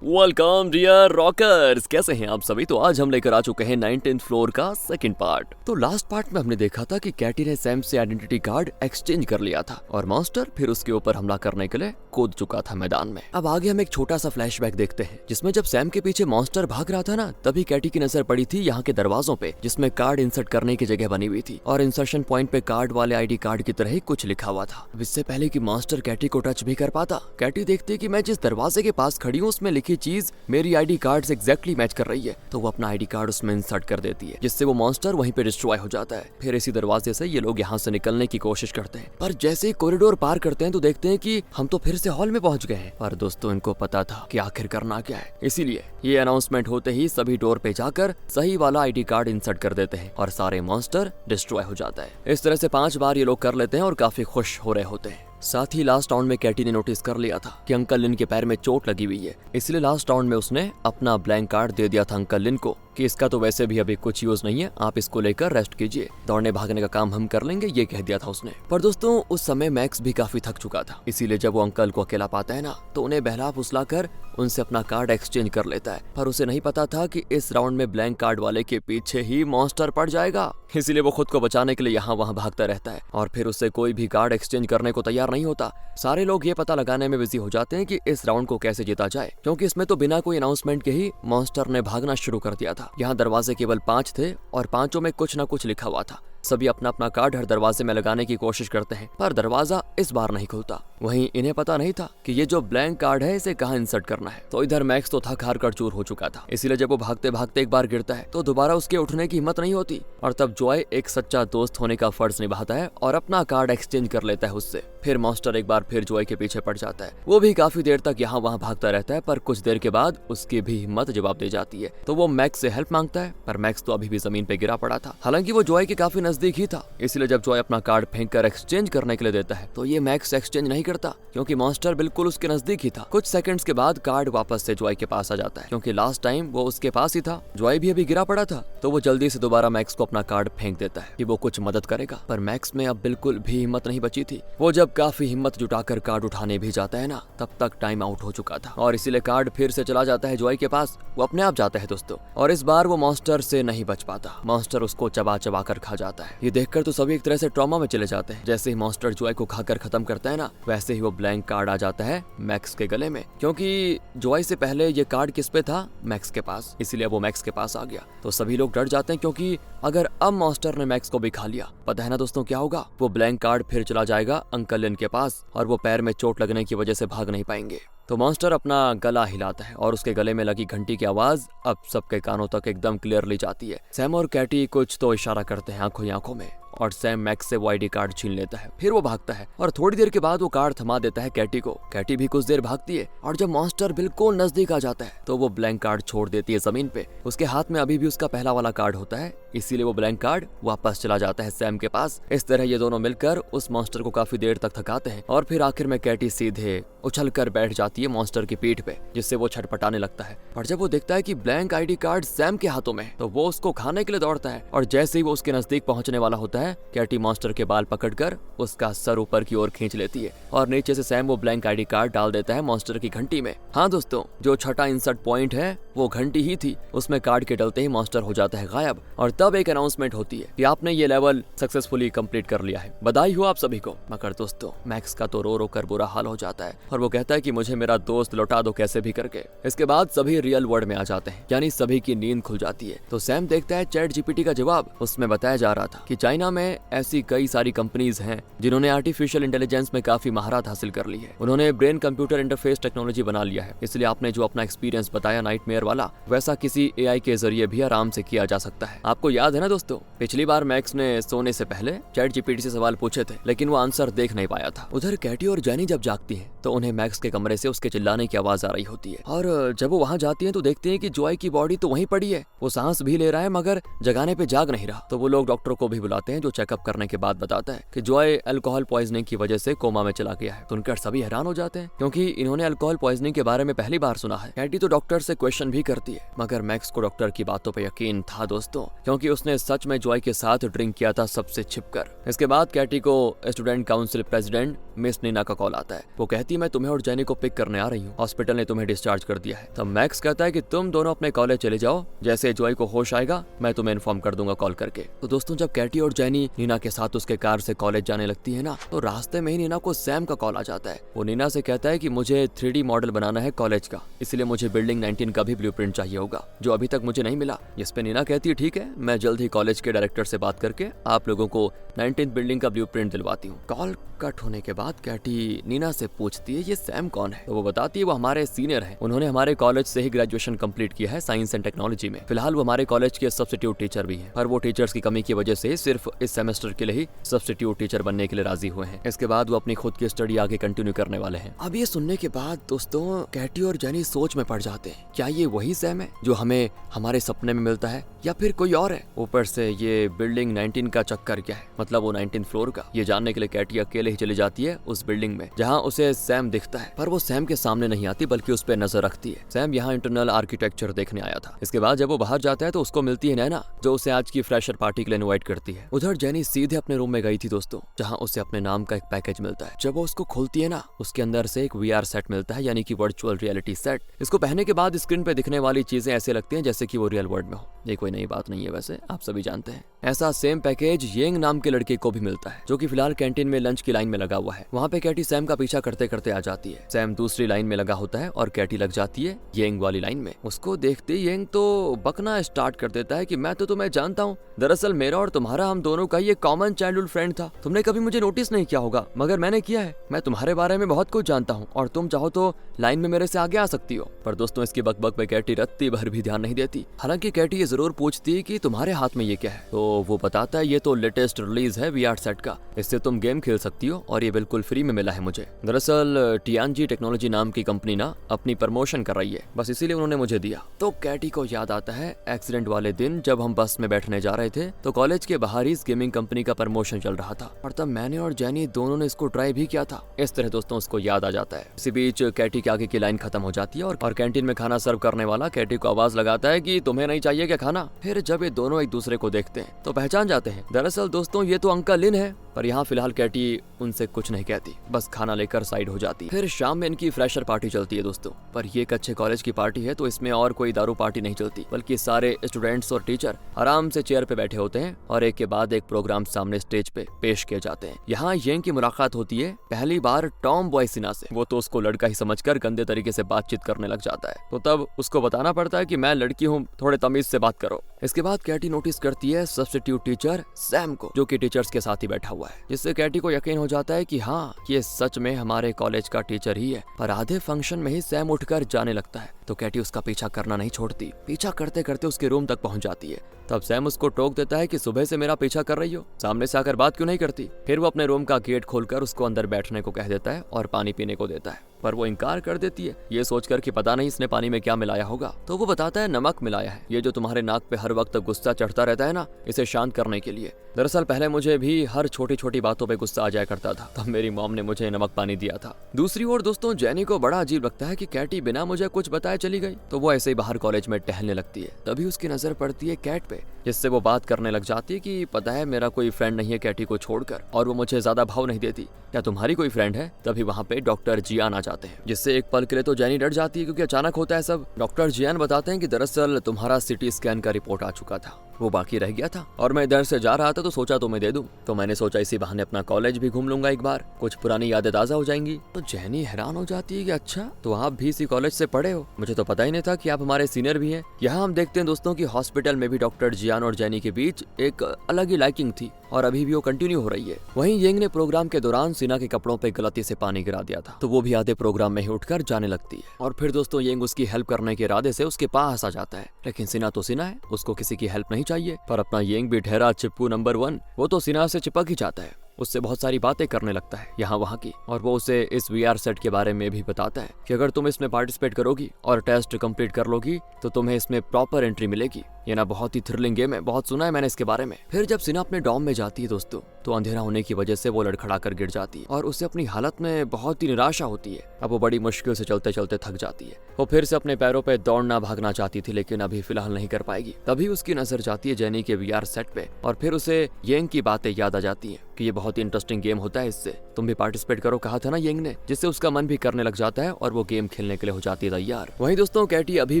Welcome dear rockers, कैसे हैं आप सभी। तो आज हम लेकर आ चुके हैं 19th फ्लोर का सेकंड पार्ट। तो लास्ट पार्ट में हमने देखा था कि कैटी ने सैम से आइडेंटिटी कार्ड एक्सचेंज कर लिया था और मॉन्स्टर फिर उसके ऊपर हमला करने के लिए कूद चुका था मैदान में। अब आगे हम एक छोटा सा फ्लैशबैक देखते हैं जिसमें जब सैम के पीछे मॉन्स्टर भाग रहा था ना, तभी कैटी की नजर पड़ी थी यहाँ के दरवाजों पे जिसमें कार्ड इंसर्ट करने की जगह बनी हुई थी और इंसर्शन पॉइंट पे कार्ड वाले आईडी कार्ड की तरह ही कुछ लिखा हुआ था। इससे पहले कि मॉन्स्टर कैटी को टच भी कर पाता, कैटी देखती कि मैं जिस दरवाजे के पास खड़ी हूँ उसमें लिखी चीज मेरी आईडी कार्ड से एग्जैक्टली मैच कर रही है, तो वो अपना आईडी कार्ड उसमें इंसर्ट कर देती है जिससे वो मॉन्स्टर वहीं पे डिस्ट्रॉय हो जाता है। फिर इसी दरवाजे से ये लोग यहाँ से निकलने की कोशिश करते हैं, पर जैसे ही कॉरिडोर पार करते हैं तो देखते हैं कि हम तो फिर से हॉल में पहुंच गए हैं। पर दोस्तों इनको पता था कि आखिर करना क्या है, इसीलिए ये अनाउंसमेंट होते ही सभी डोर पे जाकर सही वाला आईडी कार्ड इंसर्ट कर देते हैं और सारे मॉन्स्टर डिस्ट्रॉय हो जाता है। इस तरह से 5 बार ये लोग कर लेते हैं और काफी खुश हो रहे होते हैं। साथ ही लास्ट राउंड में कैटी ने नोटिस कर लिया था कि अंकल लिन के पैर में चोट लगी हुई है, इसलिए लास्ट राउंड में उसने अपना ब्लैंक कार्ड दे दिया था अंकल लिन को कि इसका तो वैसे भी अभी कुछ यूज नहीं है, आप इसको लेकर रेस्ट कीजिए, दौड़ने भागने का काम हम कर लेंगे, ये कह दिया था उसने। पर दोस्तों उस समय मैक्स भी काफी थक चुका था, इसीलिए जब वो अंकल को अकेला पाता है ना तो उन्हें बहला फुसला कर उनसे अपना कार्ड एक्सचेंज कर लेता है। पर उसे नहीं पता था कि इस राउंड में ब्लैंक कार्ड वाले के पीछे ही मॉन्स्टर पड़ जाएगा, इसीलिए वो खुद को बचाने के लिए यहाँ वहाँ भागता रहता है और फिर उससे कोई भी कार्ड एक्सचेंज करने को तैयार नहीं होता। सारे लोग ये पता लगाने में बिजी हो जाते हैं कि इस राउंड को कैसे जीता जाए, क्योंकि इसमें तो बिना कोई अनाउंसमेंट के ही मॉन्स्टर ने भागना शुरू कर दिया था। यहाँ दरवाजे केवल 5 थे और 5 में कुछ न कुछ लिखा हुआ था। सभी अपना अपना कार्ड हर दरवाजे में लगाने की कोशिश करते हैं, पर दरवाजा इस बार नहीं खुलता। वहीं इन्हें पता नहीं था कि ये जो ब्लैंक कार्ड है इसे कहाँ इंसर्ट करना है। तो इधर मैक्स तो थक हार कर चूर हो चुका था, इसीलिए जब वो भागते भागते एक बार गिरता है तो दोबारा उसके उठने की हिम्मत नहीं होती और तब जॉय एक सच्चा दोस्त होने का फर्ज निभाता है और अपना कार्ड एक्सचेंज कर लेता है उससे। फिर मॉन्स्टर एक बार फिर जॉय के पीछे पड़ जाता है। वो भी काफी देर तक यहाँ वहाँ भागता रहता है, पर कुछ देर के बाद उसकी भी हिम्मत जवाब दे जाती है, तो वो मैक्स से हेल्प मांगता है। पर मैक्स तो अभी भी जमीन पे गिरा पड़ा था, हालांकि वो जॉय के काफी नजदीक ही था, इसलिए जब जॉय अपना कार्ड फेंक कर एक्सचेंज करने के लिए देता है तो ये मैक्स एक्सचेंज नहीं करता, क्योंकि मॉन्स्टर बिल्कुल उसके नजदीक ही था। कुछ सेकंड्स के बाद कार्ड वापस से जॉय के पास आ जाता है, क्योंकि लास्ट टाइम वो उसके पास ही था, जॉय भी अभी गिरा पड़ा था, तो वो जल्दी से दोबारा मैक्स को अपना कार्ड फेंक देता है कि वो कुछ मदद करेगा। पर मैक्स में अब बिल्कुल भी हिम्मत नहीं बची थी। वो जब काफी हिम्मत जुटाकर कार्ड उठाने भी जाता है ना, तब तक टाइम आउट हो चुका था और इसीलिए कार्ड फिर से चला जाता है जॉय के पास। वो अपने आप जाता है दोस्तों, और इस बार वो मॉन्स्टर से नहीं बच पाता, मॉन्स्टर उसको चबा चबा कर खा जाता है। ये देखकर तो सभी एक तरह से ट्रॉमा में चले जाते हैं। जैसे ही मॉन्स्टर जॉय को खाकर खत्म करता है ना, वैसे ही वो ब्लैंक कार्ड आ जाता है मैक्स के गले में, क्योंकि जॉय से पहले ये कार्ड किस पे था, मैक्स के पास, इसीलिए वो मैक्स के पास आ गया। तो सभी लोग डर जाते हैं, क्योंकि अगर अब मॉन्स्टर ने मैक्स को भी खा लिया, पता है ना दोस्तों क्या होगा, वो ब्लैंक कार्ड फिर चला जाएगा अंकल लिन के पास और वो पैर में चोट लगने की वजह से भाग नहीं पाएंगे। तो मॉन्स्टर अपना गला हिलाता है और उसके गले में लगी घंटी की आवाज अब सबके कानों तक एकदम क्लियरली जाती है। सैम और कैटी कुछ तो इशारा करते हैं आंखों ही आंखों में और सैम मैक्स से वो आईडी कार्ड छीन लेता है। फिर वो भागता है और थोड़ी देर के बाद वो कार्ड थमा देता है कैटी को। कैटी भी कुछ देर भागती है और जब मॉन्स्टर बिल्कुल नजदीक आ जाता है तो वो ब्लैंक कार्ड छोड़ देती है जमीन पे। उसके हाथ में अभी भी उसका पहला वाला कार्ड होता है, इसीलिए वो ब्लैंक कार्ड वापस चला जाता है सैम के पास। इस तरह ये दोनों मिलकर उस मॉन्स्टर को काफी देर तक थकाते हैं और फिर आखिर में कैटी सीधे उछल कर बैठ जाती है मॉन्स्टर की पीठ पे, जिससे वो छटपटाने लगता है। पर जब वो देखता है कि ब्लैंक आईडी कार्ड सैम के हाथों में, तो वो उसको खाने के लिए दौड़ता है और जैसे ही वो उसके नजदीक पहुंचने वाला होता है, कैटी मॉन्स्टर के बाल पकड़कर उसका सर ऊपर की ओर खींच लेती है और नीचे से सैम वो ब्लैंक आईडी कार्ड डाल देता है मॉन्स्टर की घंटी में। हाँ दोस्तों, जो छठा इंसर्ट पॉइंट है वो घंटी ही थी, उसमें कार्ड के डलते ही मॉन्स्टर हो जाता है गायब और तब एक अनाउंसमेंट होती है कि आपने ये लेवल सक्सेसफुली कंप्लीट कर लिया है, बधाई हो आप सभी को। मगर दोस्तों मैक्स का तो रो रो कर बुरा हाल हो जाता है और वो कहता है कि मुझे मेरा दोस्त लौटा दो कैसे भी करके। इसके बाद सभी रियल वर्ल्ड में आ जाते हैं, यानी सभी की नींद खुल जाती है। तो सैम देखता है चैट जीपीटी का जवाब, उसमें बताया जा रहा था कि चाइना में ऐसी कई सारी कंपनीज हैं जिन्होंने आर्टिफिशियल इंटेलिजेंस में काफी महारत हासिल कर ली है। उन्होंने ब्रेन कंप्यूटर इंटरफेस टेक्नोलॉजी बना लिया है, इसलिए आपने जो अपना एक्सपीरियंस बताया नाइटमेयर वाला, वैसा किसी एआई के जरिए भी आराम से किया जा सकता है। आपको याद है ना दोस्तों, पिछली बार मैक्स ने सोने से पहले चैट जीपीटी से सवाल पूछे थे, लेकिन वो आंसर देख नहीं पाया था। उधर कैटी और जैनी जब जागती है तो उन्हें मैक्स के कमरे से उसके चिल्लाने की आवाज आ रही होती है और जब वो वहाँ जाती है तो देखते हैं कि जॉय की बॉडी तो वहीं पड़ी है, वो सांस भी ले रहा है मगर जगाने पे जाग नहीं रहा। तो वो लोग डॉक्टर को भी बुलाते हैं, जो चेकअप करने के बाद बताता है कि जॉय अल्कोहल पॉइजनिंग की वजह से कोमा में चला गया है। तो उनकर सभी हैरान हो जाते हैं, क्योंकि इन्होंने अल्कोहल पॉइजनिंग के बारे में पहली बार सुना है। कैटी तो डॉक्टर से क्वेश्चन भी करती है, मगर मैक्स को डॉक्टर की बातों पर यकीन था दोस्तों, क्योंकि उसने सच में जॉय के साथ ड्रिंक किया था सबसे छिपकर। इसके बाद कैटी को student council president miss Nina का कॉल आता है। वो कहती है मैं तुम्हें और जेनी को पिक करने आ रही हूँ, हॉस्पिटल ने तुम्हें डिस्चार्ज कर दिया है। तब मैक्स कहता है कि तुम दोनों अपने कॉलेज चले जाओ, जैसे जॉय को होश आएगा मैं तुम्हें इन्फॉर्म कर दूंगा कॉल करके। तो दोस्तों जब कैटी और जेनी नीना के साथ उसके कार से कॉलेज जाने लगती है ना, तो रास्ते में ही नीना को सैम का कॉल आ जाता है। वो नीना से कहता है कि मुझे 3D मॉडल बनाना है कॉलेज का, इसलिए मुझे बिल्डिंग 19 का भी ब्लूप्रिंट चाहिए होगा जो अभी तक मुझे नहीं मिला। जिस पे नीना कहती है ठीक है, मैं जल्द ही कॉलेज के डायरेक्टर से बात करके आप लोगों को 19th बिल्डिंग का ब्लूप्रिंट दिलवाती हूँ। कॉल कट होने के बाद कैटी नीना से पूछती है ये सैम कौन है। तो वो बताती है वो हमारे सीनियर हैं, उन्होंने हमारे कॉलेज से ही ग्रेजुएशन कंप्लीट किया है साइंस एंड टेक्नोलॉजी में। फिलहाल वो हमारे कॉलेज के सब्स्टिट्यूट टीचर भी हैं, पर वो टीचर्स की कमी की वजह से सिर्फ इस सेमेस्टर के लिए ही सब्स्टिट्यूट टीचर बनने के लिए राजी हुए हैं। इसके बाद वो अपनी खुद की स्टडी आगे कंटिन्यू करने वाले हैं। अब ये सुनने के बाद दोस्तों कैटी और जेनी सोच में पड़ जाते हैं, क्या ये वही सैम है जो हमें हमारे सपने में मिलता है या फिर कोई और है। ऊपर से ये बिल्डिंग 19 का चक्कर क्या है, मतलब वो 19th फ्लोर का। ये जानने के लिए कैटी अकेले ही चली जाती है उस बिल्डिंग में जहाँ उसे सैम दिखता है, पर वो सैम के सामने नहीं आती बल्कि उस पर नजर रखती है। सैम यहाँ इंटरनल आर्किटेक्चर देखने आया था। इसके बाद जब वो बाहर जाता है तो उसको मिलती है नैना, जो उसे आज की फ्रेशर पार्टी के लिए इनवाइट करती है। उधर जेनी सीधे अपने रूम में गई थी दोस्तों, जहाँ उसे अपने नाम का एक पैकेज मिलता है। जब वो उसको खोलती है ना, उसके अंदर से एक VR सेट मिलता है, यानी कि वर्चुअल रियलिटी सेट। इसको पहनने के बाद स्क्रीन पे दिखने वाली चीजें ऐसे लगती हैं जैसे कि वो रियल वर्ल्ड में हो। ये कोई नई बात नहीं है, वैसे आप सभी जानते हैं। ऐसा सेम पैकेज येंग नाम के लड़के को भी मिलता है, जो कि फिलहाल कैंटीन में लंच की लाइन में लगा हुआ है। वहाँ पे कैटी सैम का पीछा करते करते आ जाती है। सैम दूसरी लाइन में लगा होता है और कैटी लग जाती है येंग वाली लाइन में। उसको देखते ही येंग तो बकना स्टार्ट कर देता है कि मैं तो तुम्हें जानता हूँ, दरअसल मेरा और तुम्हारा हम दोनों का ये कॉमन चाइल्डहुड फ्रेंड था। तुमने कभी मुझे नोटिस नहीं किया होगा, मगर मैंने किया है। मैं तुम्हारे बारे में बहुत कुछ जानता हूँ और तुम चाहो तो लाइन में मेरे से आगे आ सकती हो। पर दोस्तों इसकी बकबक पे कैटी रत्ती भर भी ध्यान नहीं देती। हालांकि कैटी ये जरूर पूछती कि तुम्हारे हाथ में ये क्या है, तो वो बताता है ये तो लेटेस्ट रिलीज है VR सेट का, इससे तुम गेम खेल सकती हो और ये बिल्कुल फ्री में मिला है मुझे। दरअसल टियानजी टेक्नोलॉजी नाम की कंपनी ना अपनी प्रमोशन कर रही है, बस इसीलिए उन्होंने मुझे दिया। तो कैटी को याद आता है एक्सीडेंट वाले दिन जब हम बस में बैठने जा रहे थे तो कॉलेज के बाहर ही इस गेमिंग कंपनी का प्रमोशन चल रहा था और तब मैंने और जेनी दोनों ने इसको ट्राई भी किया था। इस तरह दोस्तों उसको याद आ जाता है। इसी बीच कैटी के आगे की लाइन खत्म हो जाती है और कैंटीन में खाना सर्व करने वाला कैटी को आवाज लगाता है कि तुम्हें नहीं चाहिए क्या खाना। फिर जब ये दोनों एक दूसरे को देखते हैं तो पहचान जाते हैं, दरअसल दोस्तों ये तो अंकल लिन है। पर यहाँ फिलहाल कैटी उनसे कुछ नहीं कहती, बस खाना लेकर साइड हो जाती है। फिर शाम में इनकी फ्रेशर पार्टी चलती है दोस्तों, पर ये एक अच्छे कॉलेज की पार्टी है तो इसमें और कोई दारू पार्टी नहीं चलती, बल्कि सारे स्टूडेंट्स और टीचर आराम से चेयर पे बैठे होते हैं और एक के बाद एक प्रोग्राम सामने स्टेज पे पेश किए जाते हैं। यहाँ येंग की मुलाकात होती है पहली बार टॉम बॉय सिन्हा से। वो तो उसको लड़का ही समझकर गंदे तरीके से बातचीत करने लग जाता है, तो तब उसको बताना पड़ता है कि मैं लड़की हूँ, थोड़े तमीज से बात करो। इसके बाद कैटी नोटिस करती है सब्स्टिट्यूट टीचर सैम को, जो कि टीचर्स के साथ ही बैठा हुआ है, जिससे कैटी को यकीन हो जाता है कि हाँ ये सच में हमारे कॉलेज का टीचर ही है। पर आधे फंक्शन में ही सैम उठकर जाने लगता है तो कैटी उसका पीछा करना नहीं छोड़ती। पीछा करते करते उसके रूम तक पहुंच जाती है। तब सैम उसको टोक देता है कि सुबह से मेरा पीछा कर रही हो, सामने से आकर बात क्यों नहीं करती। फिर वो अपने रूम का गेट खोलकर उसको अंदर बैठने को कह देता है और पानी पीने को देता है, पर वो इनकार कर देती है, ये सोचकर कि पता नहीं इसने पानी में क्या मिलाया होगा। तो वो बताता है नमक मिलाया है, ये जो तुम्हारे नाक पे हर वक्त गुस्सा चढ़ता रहता है ना, इसे शांत करने के लिए। दरअसल पहले मुझे भी हर छोटी छोटी बातों पे गुस्सा आ जाया करता था, तब मेरी मॉम ने मुझे नमक पानी दिया था। दूसरी ओर दोस्तों जेनी को बड़ा अजीब लगता है कि कैटी बिना मुझे कुछ बताए चली गई, तो वो ऐसे ही बाहर कॉलेज में टहलने लगती है। तभी उसकी नजर पड़ती है कैट पे, जिससे वो बात करने लग जाती है कि पता है मेरा कोई फ्रेंड नहीं है कैटी को छोड़कर, और वो मुझे ज्यादा भाव नहीं देती, क्या तुम्हारी कोई फ्रेंड है। तभी वहाँ पे डॉक्टर जियान आ जाते हैं, जिससे एक पल के लिए तो जेनी डर जाती है क्योंकि अचानक होता है सब। डॉक्टर जियान बताते हैं कि दरअसल तुम्हारा CT स्कैन का रिपोर्ट आ चुका था, वो बाकी रह गया था और मैं इधर से जा रहा था तो सोचा तुम्हें दे दूं, तो मैंने सोचा इसी बहाने अपना कॉलेज भी घूम लूंगा एक बार, कुछ पुरानी यादें ताजा हो जाएंगी। तो जेनी हैरान हो जाती है कि अच्छा तो आप भी इसी कॉलेज से पढ़े हो, मुझे तो पता ही नहीं था कि आप हमारे सीनियर भी हैं। यहाँ हम देखते हैं दोस्तों कि हॉस्पिटल में भी डॉक्टर जियान और जेनी के बीच एक अलग ही लाइकिंग थी और अभी भी वो कंटिन्यू हो रही है। वहीं येंग ने प्रोग्राम के दौरान सिन्हा के कपड़ों पे गलती से पानी गिरा दिया था, तो वो भी आधे प्रोग्राम में ही उठकर जाने लगती है और फिर दोस्तों येंग उसकी हेल्प करने के इरादे से उसके पास आ जाता है। लेकिन सिन्हा तो सिन्हा है, उसको किसी की हेल्प नहीं चाहिए। पर अपना येंग भी ठहरा चिप्पू नंबर 1, वो तो सिन्हा से चिपक ही जाता है, उससे बहुत सारी बातें करने लगता है यहाँ वहाँ की, और वो उसे इस VR सेट के बारे में भी बताता है कि अगर तुम इसमें पार्टिसिपेट करोगी और टेस्ट कंप्लीट कर लोगी तो तुम्हें इसमें प्रॉपर एंट्री मिलेगी। ये ना बहुत ही थ्रिलिंग गेम है, बहुत सुना है मैंने इसके बारे में। फिर जब सिना अपने डॉम में जाती है दोस्तों, तो अंधेरा होने की वजह से वो लड़खड़ा कर गिर जाती है और उसे अपनी हालत में बहुत ही निराशा होती है। अब वो बड़ी मुश्किल से चलते चलते थक जाती है। वो फिर से अपने पैरों पे दौड़ना भागना चाहती थी, लेकिन अभी फिलहाल नहीं कर पाएगी। तभी उसकी नजर जाती है जेनी के वीआर सेट पे और फिर उसे येंग की बातें याद आ जाती हैं कि ये बहुत ही इंटरेस्टिंग गेम होता है, इससे तुम भी पार्टिसिपेट करो कहा था ना येंग ने, जिससे उसका मन भी करने लग जाता है और वो गेम खेलने के लिए हो जाती है तैयार। वहीं दोस्तों कैटी अभी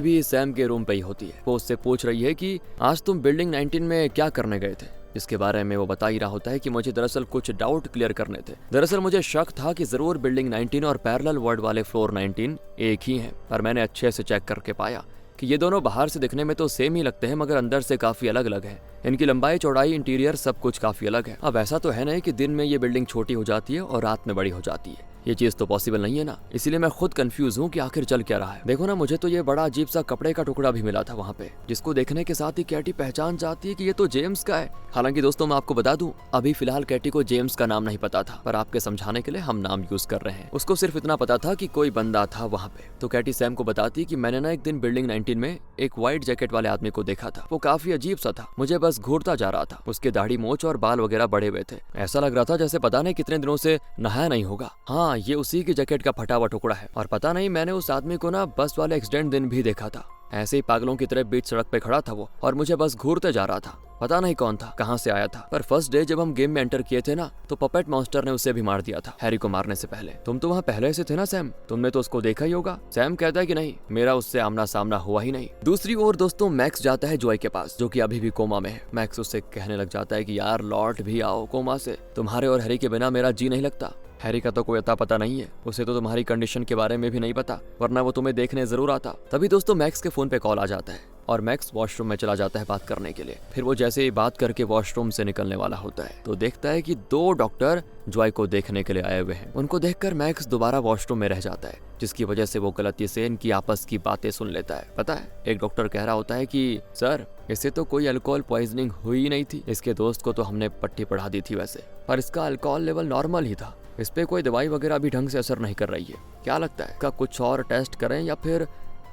भी सैम के रूम पे ही होती है। वो उससे पूछ रही है कि आज तुम बिल्डिंग 19 में क्या करने गए थे। इसके बारे में वो बता ही रहा होता है कि मुझे दरअसल कुछ डाउट क्लियर करने थे। दरअसल मुझे शक था कि जरूर बिल्डिंग 19 और पैरेलल वर्ल्ड वाले फ्लोर 19 एक ही हैं, पर मैंने अच्छे से चेक करके पाया कि ये दोनों बाहर से दिखने में तो सेम ही लगते हैं, मगर अंदर से काफी अलग अलग है। इनकी लंबाई चौड़ाई इंटीरियर सब कुछ काफी अलग है। अब ऐसा तो है नहीं कि दिन में ये बिल्डिंग छोटी हो जाती है और रात में बड़ी हो जाती है, ये चीज तो पॉसिबल नहीं है ना। इसीलिए मैं खुद कंफ्यूज हूँ कि आखिर चल क्या रहा है। देखो ना, मुझे तो ये बड़ा अजीब सा कपड़े का टुकड़ा भी मिला था वहाँ पे, जिसको देखने के साथ ही कैटी पहचान जाती है कि ये तो जेम्स का है। हालांकि दोस्तों मैं आपको बता दूं, अभी फिलहाल कैटी को जेम्स का नाम नहीं पता था, पर आपके समझाने के लिए हम नाम यूज कर रहे हैं। उसको सिर्फ इतना पता था कि कोई बंदा था वहाँ पे। तो कैटी सैम को बताती है कि मैंने ना एक दिन बिल्डिंग 19 में एक व्हाइट जैकेट वाले आदमी को देखा था। वो काफी अजीब सा था, मुझे बस घूरता जा रहा था। उसके दाढ़ी मोछ और बाल वगैरह बड़े हुए थे, ऐसा लग रहा था जैसे पता नहीं कितने दिनों से नहाया नहीं होगा। हाँ, ये उसी की जैकेट का फटा हुआ टुकड़ा है। और पता नहीं, मैंने उस आदमी को ना बस वाले एक्सीडेंट दिन भी देखा था। ऐसे ही पागलों की तरह बीच सड़क पे खड़ा था वो, और मुझे बस घूरते जा रहा था। पता नहीं कौन था, कहाँ से आया था। पर फर्स्ट डे जब हम गेम में एंटर किए थे ना, तो पपेट मॉन्स्टर ने उसे भी मार दिया था हैरी को मारने से पहले। तुम तो वहाँ पहले से थे ना सैम, तुमने तो उसको देखा ही होगा। सैम कहता है कि नहीं, मेरा उससे आमना सामना हुआ ही नहीं। दूसरी ओर दोस्तों मैक्स जाता है जॉय के पास, जो कि अभी भी कोमा में है। मैक्स उससे कहने लग जाता है कि यार लौट भी आओ कोमा से, तुम्हारे और हैरी के बिना मेरा जी नहीं लगता। हैरी का तो कोई अता पता नहीं है, उसे तो तुम्हारी कंडीशन के बारे में भी नहीं पता, वरना वो तुम्हें देखने जरूर आता। तभी दोस्तों मैक्स के फोन पे कॉल आ जाता है और मैक्स वॉशरूम में चला जाता है बात करने के लिए। फिर वो जैसे ही बात करके वॉशरूम से निकलने वाला होता है, तो देखता है कि 2 डॉक्टर जॉय को देखने के लिए आए हुए हैं। उनको देखकर मैक्स दोबारा वॉशरूम में रह जाता है, जिसकी वजह से वो गलती से इनकी आपस की बातें सुन लेता है। पता है, एक डॉक्टर कह रहा होता है कि सर, इसे तो कोई अल्कोहल पॉइजनिंग हुई ही नहीं थी। इसके दोस्त को तो हमने पट्टी पढ़ा दी थी वैसे, पर इसका अल्कोहल लेवल नॉर्मल ही था। इस पे कोई दवाई वगैरह भी ढंग से असर नहीं कर रही है। क्या लगता है, क्या कुछ और टेस्ट करें या फिर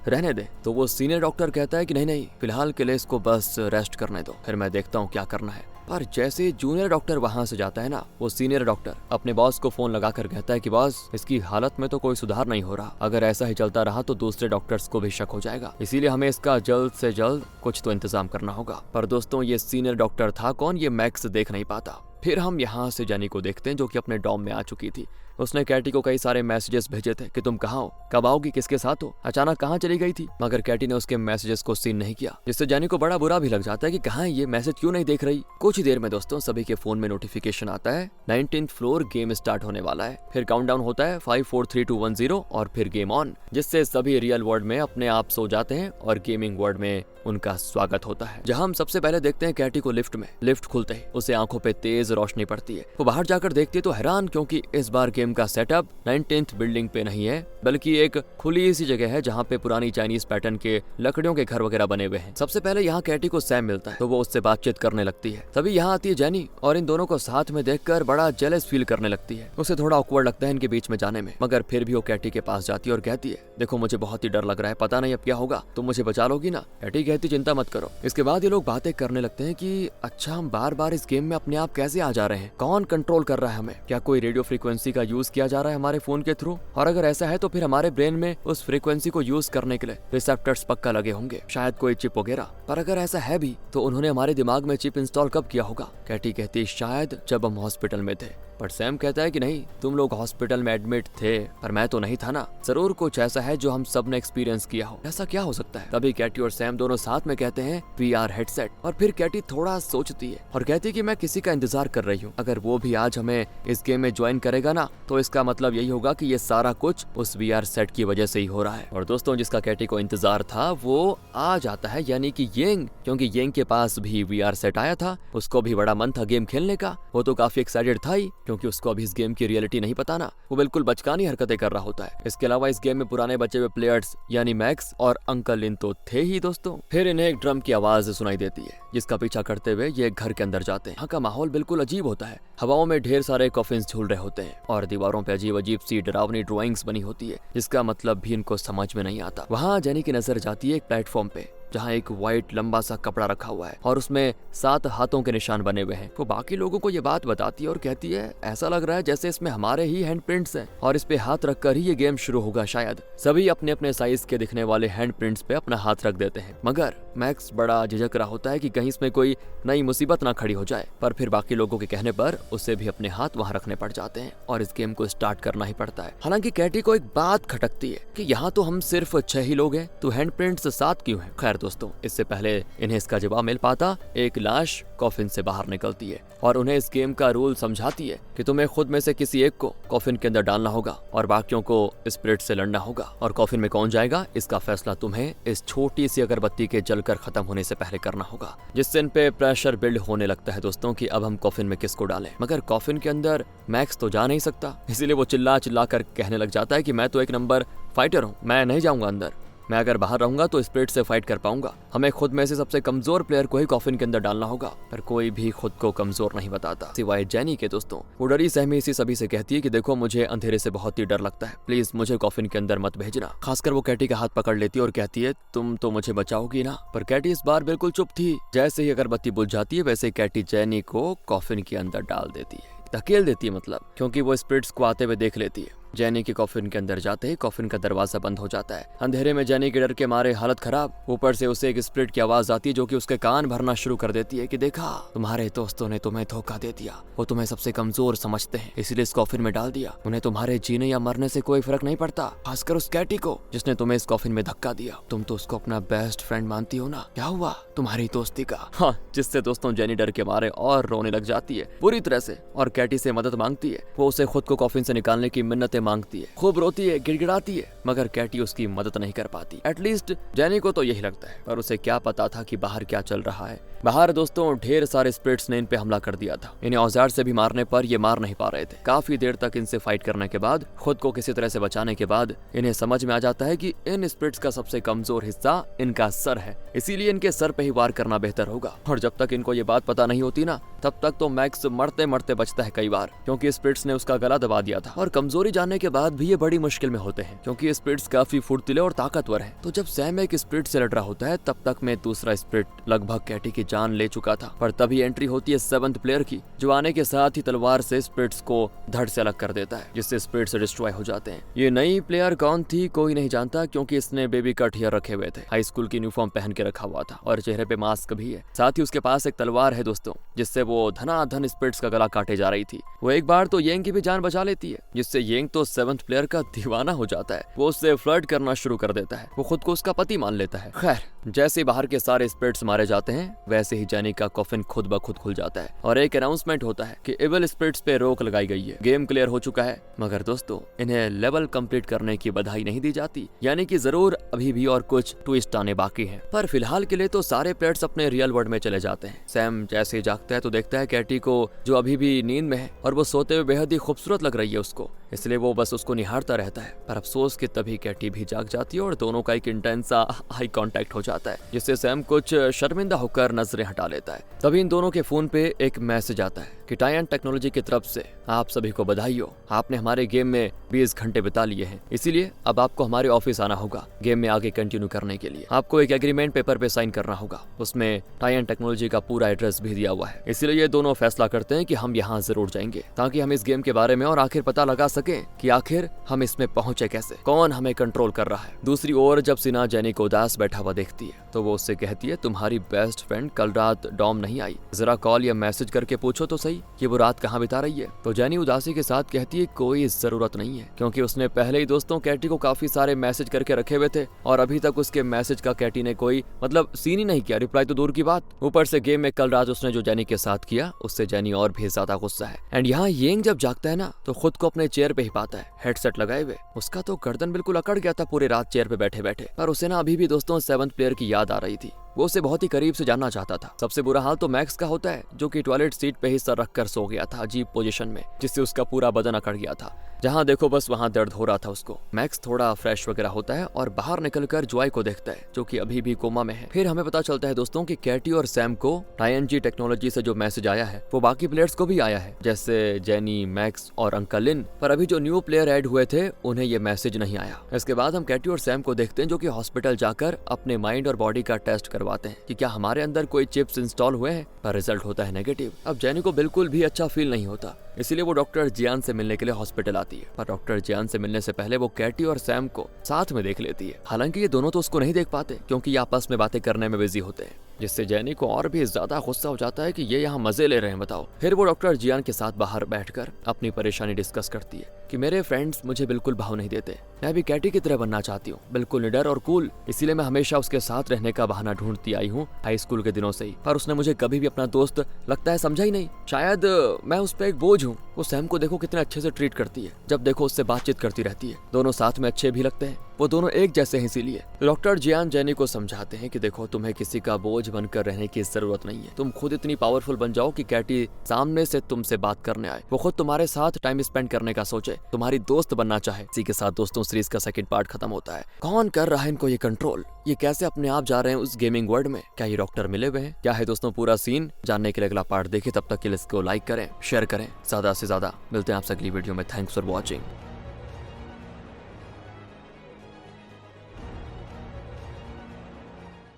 रहने दे? तो वो सीनियर डॉक्टर कहता है कि नहीं नहीं, फिलहाल के लिए इसको बस रेस्ट करने दो, फिर मैं देखता हूँ क्या करना है। पर जैसे जूनियर डॉक्टर वहां से जाता है ना, वो सीनियर डॉक्टर अपने बॉस को फोन लगाकर कहता है कि बॉस, इसकी हालत में तो कोई सुधार नहीं हो रहा। अगर ऐसा ही चलता रहा तो दूसरे डॉक्टर्स को भी शक हो जाएगा, इसीलिए हमें इसका जल्द से जल्द कुछ तो इंतजाम करना होगा। पर दोस्तों ये सीनियर डॉक्टर था कौन, ये मैक्स देख नहीं पाता। फिर हम यहाँ से जेनी को देखते हैं, जो कि अपने डॉम में आ चुकी थी। उसने कैटी को कई सारे मैसेजेस भेजे थे कि तुम कहाँ हो, कब आओगी, किसके साथ हो, अचानक कहाँ चली गई थी। मगर कैटी ने उसके मैसेजेस को सीन नहीं किया, जिससे जेनी को बड़ा बुरा भी लग जाता है कि कहाँ है ये, मैसेज क्यों नहीं देख रही। कुछ ही देर में दोस्तों सभी के फोन में नोटिफिकेशन आता है 19th फ्लोर गेम स्टार्ट होने वाला है। फिर काउंटडाउन होता है 5 4 3 2 1 0 और फिर गेम ऑन, जिससे सभी रियल वर्ल्ड में अपने आप सो जाते हैं और गेमिंग वर्ल्ड में उनका स्वागत होता है। जहां हम सबसे पहले देखते हैं कैटी को लिफ्ट में। लिफ्ट खुलते ही उसे आंखों पे तेज रोशनी पड़ती है। वो बाहर जाकर देखती है तो हैरान, क्योंकि इस बार गेम का सेटअप 19th बिल्डिंग पे नहीं है, बल्कि एक खुली सी जगह है जहाँ पे पुरानी चाइनीज पैटर्न के लकड़ियों के घर वगैरह बने हुए हैं। सबसे पहले यहाँ कैटी को सैम मिलता है, तो वो उससे बातचीत करने लगती है। तभी यहाँ आती है जेनी और इन दोनों को साथ में देखकर बड़ा जेलस फील करने लगती है। उसे थोड़ा ऑकवर्ड लगता है इनके बीच में जाने में, मगर फिर भी वो कैटी के पास जाती है और कहती है, देखो मुझे बहुत ही डर लग रहा है, पता नहीं अब क्या होगा, तुम मुझे बचा लोगी ना। कैटी कहती चिंता मत करो। इसके बाद ये लोग बातें करने लगते हैं कि अच्छा, हम बार बार इस गेम में अपने आप कैसे आ जा रहे हैं, कौन कंट्रोल कर रहा है हमें, क्या कोई रेडियो फ्रीक्वेंसी का यूज किया जा रहा है हमारे फोन के थ्रू, और अगर ऐसा है तो फिर हमारे ब्रेन में उस फ्रीक्वेंसी को यूज करने के लिए रिसेप्टर्स पक्का लगे होंगे, शायद कोई चिप वगैरह। पर अगर ऐसा है भी तो उन्होंने हमारे दिमाग में चिप इंस्टॉल कब किया होगा। कैटी कहती शायद जब हम हॉस्पिटल में थे। पर सैम कहता है कि नहीं, तुम लोग हॉस्पिटल में एडमिट थे, पर मैं तो नहीं था ना। जरूर कुछ ऐसा है जो हम सब ने एक्सपीरियंस किया हो। ऐसा क्या हो सकता है? तभी कैटी और सैम दोनों साथ में कहते हैं VR हेडसेट। और फिर कैटी थोड़ा सोचती है और कहती है कि मैं किसी का इंतजार कर रही हूँ, अगर वो भी आज हमें इस गेम में ज्वाइन करेगा ना, तो इसका मतलब यही होगा कि ये सारा कुछ उस VR सेट की वजह से ही हो रहा है। और दोस्तों जिसका कैटी को इंतजार था वो आ जाता है, यानी कि येंग, क्योंकि येंग के पास भी VR सेट आया था। उसको भी बड़ा मन था गेम खेलने का, वो तो काफी एक्साइटेड था ही, क्योंकि उसको अभी इस गेम की रियलिटी नहीं पता ना, वो बिल्कुल बचकानी हरकतें कर रहा होता है। इसके अलावा इस गेम में पुराने बचे हुए प्लेयर्स यानी मैक्स और अंकल लिन तो थे ही दोस्तों। फिर इन्हें एक ड्रम की आवाज सुनाई देती है, जिसका पीछा करते हुए ये घर के अंदर जाते हैं। यहाँ का माहौल बिल्कुल अजीब होता है, हवाओं में ढेर सारे कॉफिन्स झूल रहे होते हैं और दीवारों पे अजीब अजीब सी डरावनी ड्राइंग्स बनी होती है, जिसका मतलब भी इनको समझ में नहीं आता। वहाँ जेनी की नजर जाती है एक प्लेटफॉर्म पे, जहाँ एक व्हाइट लंबा सा कपड़ा रखा हुआ है और उसमें 7 हाथों के निशान बने हुए हैं। वो बाकी लोगों को ये बात बताती है और कहती है ऐसा लग रहा है जैसे इसमें हमारे ही हैंड प्रिंट्स हैं और इस पे हाथ रखकर ही ये गेम शुरू होगा शायद। सभी अपने अपने साइज के दिखने वाले हैंड प्रिंट्स पे अपना हाथ रख देते हैं, मगर मैक्स बड़ा झिझक रहा होता है कि कहीं इसमें कोई नई मुसीबत ना खड़ी हो जाए। पर फिर बाकी लोगों के कहने पर उसे भी अपने हाथ वहाँ रखने पड़ जाते हैं और इस गेम को स्टार्ट करना ही पड़ता है। हालांकि कैटी को एक बात खटकती है कि यहाँ तो हम सिर्फ 6 ही लोग हैं, तो हैंड प्रिंट्स 7 क्यों हैं? खैर दोस्तों, इससे पहले इन्हें इसका जवाब मिल पाता, एक लाश कॉफिन से बाहर निकलती है और उन्हें इस गेम का रूल समझाती है कि तुम्हें खुद में से किसी एक को कॉफिन के अंदर डालना होगा और बाकियों को स्पिरिट से लड़ना होगा, और कॉफिन में कौन जाएगा इसका फैसला तुम्हें इस छोटी सी अगरबत्ती के जलकर खत्म होने से पहले करना होगा। जिससे इन पे प्रेशर बिल्ड होने लगता है दोस्तों कि अब हम कॉफिन में किसको डालें। मगर कॉफिन के अंदर मैक्स तो जा नहीं सकता, इसीलिए वो चिल्ला चिल्ला कर कहने लग जाता है कि मैं तो 1 नंबर फाइटर हूँ, मैं नहीं जाऊंगा अंदर। मैं अगर बाहर रहूंगा तो स्पिरिट से फाइट कर पाऊंगा। हमें खुद में से सबसे कमजोर प्लेयर को ही कॉफिन के अंदर डालना होगा। पर कोई भी खुद को कमजोर नहीं बताता सिवाय जेनी के दोस्तों। वो डरी सहमी सी सभी से कहती है कि देखो मुझे अंधेरे से बहुत ही डर लगता है, प्लीज मुझे कॉफिन के अंदर मत भेजना। खासकर वो कैटी का हाथ पकड़ लेती है और कहती है तुम तो मुझे बचाओगी ना। पर कैटी इस बार बिल्कुल चुप थी। जैसे ही अगरबत्ती बुझ जाती है वैसे कैटी जेनी को कॉफिन के अंदर डाल देती है, धकेल देती है मतलब, क्योंकि वो स्पिरिट्स को आते हुए देख लेती है। जेनी के कॉफिन के अंदर जाते ही कॉफिन का दरवाजा बंद हो जाता है। अंधेरे में जेनी के डर के मारे हालत खराब, ऊपर से उसे एक स्पिरिट की आवाज आती है जो कि उसके कान भरना शुरू कर देती है कि देखा तुम्हारे दोस्तों ने तुम्हें धोखा दे दिया, वो तुम्हें सबसे कमजोर समझते हैं इसलिए इस कॉफिन में डाल दिया। उन्हें तुम्हारे जीने या मरने से कोई फर्क नहीं पड़ता, खासकर उस कैटी को जिसने तुम्हें इस कॉफिन में धक्का दिया। तुम तो उसको अपना बेस्ट फ्रेंड मानती हो ना, क्या हुआ तुम्हारी दोस्ती का? हाँ, जिससे दोस्तों जेनी डर के मारे और रोने लग जाती है पूरी तरह से और कैटी से मदद मांगती है। वो उसे खुद को कॉफिन से निकालने की मिन्नतें मांगती है, खूब रोती है, गिड़गिड़ाती है, मगर कैटी उसकी मदद नहीं कर पाती। एटलीस्ट जेनी को तो यही लगता है, पर उसे क्या पता था कि बाहर क्या चल रहा है। बाहर दोस्तों ढेर सारे स्पिरिट्स ने इन पे हमला कर दिया था। इन्हें औजार से भी मारने पर ये मार नहीं पा रहे थे। काफी देर तक इनसे फाइट करने के बाद, खुद को किसी तरह से बचाने के बाद इन्हें समझ में आ जाता है कि इन स्पिरिट्स का सबसे कमजोर हिस्सा इनका सर है, इसीलिए इनके सर पे ही वार करना बेहतर होगा। और जब तक इनको ये बात पता नहीं होती ना, तब तक तो मैक्स मरते मरते बचता है कई बार, क्योंकि स्पिरिट्स ने उसका गला दबा दिया था। और कमजोरी जानने के बाद भी ये बड़ी मुश्किल में होते हैं, क्योंकि स्पिरिट्स काफी फुर्तीले और ताकतवर हैं। तो जब सैम एक स्पिरिट से लड़ रहा होता है, तब तक में दूसरा स्पिरिट लगभग कैटी की जान ले चुका था। पर तभी एंट्री होती है 7th प्लेयर की, जो आने के साथ ही तलवार से स्पिरिट्स को धड़ से अलग कर देता है, जिससे स्पिरिट्स डिस्ट्रॉय हो जाते हैं। ये नई प्लेयर कौन थी कोई नहीं जानता, क्योंकि इसने बेबी कट हेयर रखे हुए थे, हाई स्कूल की यूनिफॉर्म पहन के रखा हुआ था और चेहरे पे मास्क भी है। साथ ही उसके पास एक तलवार है दोस्तों, जिससे वो धनाधन स्पिरिट्स का गला काटे जा रही थी। वो एक बार तो येंग की भी जान बचा लेती है, जिससे येंग तो 7th प्लेयर का दीवाना हो जाता है। वो उससे फ्लर्ट करना शुरू कर देता है, वो खुद को उसका पति मान लेता है। खैर, जैसे बाहर के सारे स्पिरिट्स मारे जाते हैं, वैसे ही जेनी का कॉफिन खुद ब खुद खुल जाता है और एक अनाउंसमेंट होता है कि इविल स्पिरिट्स पे रोक लगाई गई है, गेम क्लियर हो चुका है। मगर दोस्तों, इन्हें लेवल कंप्लीट करने की बधाई नहीं दी जाती, यानी कि जरूर अभी भी और कुछ ट्विस्ट आने बाकी है। पर फिलहाल के लिए तो सारे प्लेयर्स अपने रियल वर्ल्ड में चले जाते हैं। सैम जैसे जागता है तो देखता है कैटी को, जो अभी भी नींद में है और वो सोते हुए बेहद ही खूबसूरत लग रही है उसको, इसलिए वो बस उसको निहारता रहता है। पर अफसोस कि तभी कैटी भी जाग जाती है और दोनों का एक इंटेंस सा आई कांटेक्ट हो जाता है, जिससे सैम कुछ शर्मिंदा होकर नजरें हटा लेता है। तभी इन दोनों के फोन पे एक मैसेज आता है कि टायन टेक्नोलॉजी की तरफ से आप सभी को बधाई हो, आपने हमारे गेम में 20 घंटे बिता लिए हैं, इसीलिए अब आपको हमारे ऑफिस आना होगा गेम में आगे कंटिन्यू करने के लिए। आपको एक एग्रीमेंट पेपर पे साइन करना होगा, उसमें टायन टेक्नोलॉजी का पूरा एड्रेस भी दिया हुआ है। इसीलिए ये दोनों फैसला करते हैं कि हम यहाँ जरूर जाएंगे, ताकि हम इस गेम के बारे में और आखिर पता लगा सके कि आखिर हम इसमें पहुंचे कैसे, कौन हमें कंट्रोल कर रहा है। दूसरी ओर जब सिना जेनी को उदास बैठा हुआ देखती है, तो वो उससे कहती है तुम्हारी बेस्ट फ्रेंड कल रात डॉम नहीं आई, जरा कॉल या मैसेज करके पूछो तो सही कि वो रात कहाँ बिता रही है। तो जेनी उदासी के साथ कहती है कोई जरूरत नहीं है, क्योंकि उसने पहले ही दोस्तों कैटी को काफी सारे मैसेज करके रखे हुए थे और अभी तक उसके मैसेज का कैटी ने कोई मतलब सीन ही नहीं किया, रिप्लाई तो दूर की बात। ऊपर से गेम में कल रात उसने जो जेनी के साथ किया, उससे जेनी और भी ज्यादा गुस्सा है। एंड यहाँ येंग जब जागता है ना, तो खुद को अपने चेयर पे ही पाता है, हेडसेट लगाए हुए। उसका तो गर्दन बिल्कुल अकड़ गया था पूरी रात चेयर पे बैठे बैठे। पर उसे ना अभी भी दोस्तों 7th प्लेयर की याद आ रही थी। वो उसे बहुत ही करीब से जानना चाहता था। सबसे बुरा हाल तो मैक्स का होता है, जो कि टॉयलेट सीट पे ही सर रखकर सो गया था अजीब पोजीशन में, जिससे उसका पूरा बदन अकड़ गया था। जहाँ देखो बस वहाँ दर्द हो रहा था उसको। मैक्स थोड़ा फ्रेश वगैरह होता है और बाहर निकलकर जॉय को देखता है, जो कि अभी भी कोमा में है। फिर हमें पता चलता है दोस्तों कि कैटी और सैम को ING टेक्नोलॉजी से जो मैसेज आया है वो बाकी प्लेयर्स को भी आया है, जैसे जेनी, मैक्स और अंकल लिन। पर अभी जो न्यू प्लेयर ऐड हुए थे उन्हें ये मैसेज नहीं आया। इसके बाद हम कैटी और सैम को देखते हैं, जो कि हॉस्पिटल जाकर अपने माइंड और बॉडी का टेस्ट करवाते हैं कि क्या हमारे अंदर कोई चिप्स इंस्टॉल हुए हैं, पर रिजल्ट होता है नेगेटिव। अब जेनी को बिल्कुल भी अच्छा फील नहीं होता, इसीलिए वो डॉक्टर जियान से मिलने के लिए हॉस्पिटल आती है। पर डॉक्टर जियान से मिलने से पहले वो कैटी और सैम को साथ में देख लेती है। हालांकि ये दोनों तो उसको नहीं देख पाते, क्योंकि ये आपस में बातें करने में बिजी होते हैं, जिससे जेनी को और भी ज्यादा गुस्सा हो जाता है कि ये यहाँ मजे ले रहे हैं बताओ। फिर वो डॉक्टर जियान के साथ बाहर बैठकर अपनी परेशानी डिस्कस करती है कि मेरे फ्रेंड्स मुझे बिल्कुल भाव नहीं देते, मैं भी कैटी की तरह बनना चाहती हूँ, बिल्कुल निडर और कूल, इसीलिए मैं हमेशा उसके साथ रहने का बहाना ढूंढती आई हूँ हाई स्कूल के दिनों से ही। पर उसने मुझे कभी भी अपना दोस्त लगता है समझा ही नहीं, शायद मैं उस पर एक बोझ हूँ। वो सैम को देखो कितने अच्छे से ट्रीट करती है, जब देखो उससे बातचीत करती रहती है, दोनों साथ में अच्छे भी लगते हैं, वो दोनों एक जैसे हैं। इसीलिए डॉक्टर जियान जेनी को समझाते हैं कि देखो तुम्हें किसी का बोझ बनकर रहने की जरूरत नहीं है, तुम खुद इतनी पावरफुल बन जाओ कि कैटी सामने से तुमसे बात करने आए, वो खुद तुम्हारे साथ टाइम स्पेंड करने का सोचे, तुम्हारी दोस्त बनना चाहे। इसी के साथ दोस्तों सीरीज का सेकंड पार्ट खत्म होता है। कौन कर रहा है इनको ये कंट्रोल, ये कैसे अपने आप जा रहे हैं उस गेमिंग वर्ल्ड में, क्या ये डॉक्टर मिले हुए हैं, क्या है दोस्तों पूरा सीन जानने के लिए अगला पार्ट देखिए। तब तक के लिए इसको लाइक करें, शेयर करें ज्यादा से ज्यादा। मिलते हैं आपसे अगली वीडियो में। Thanks for watching.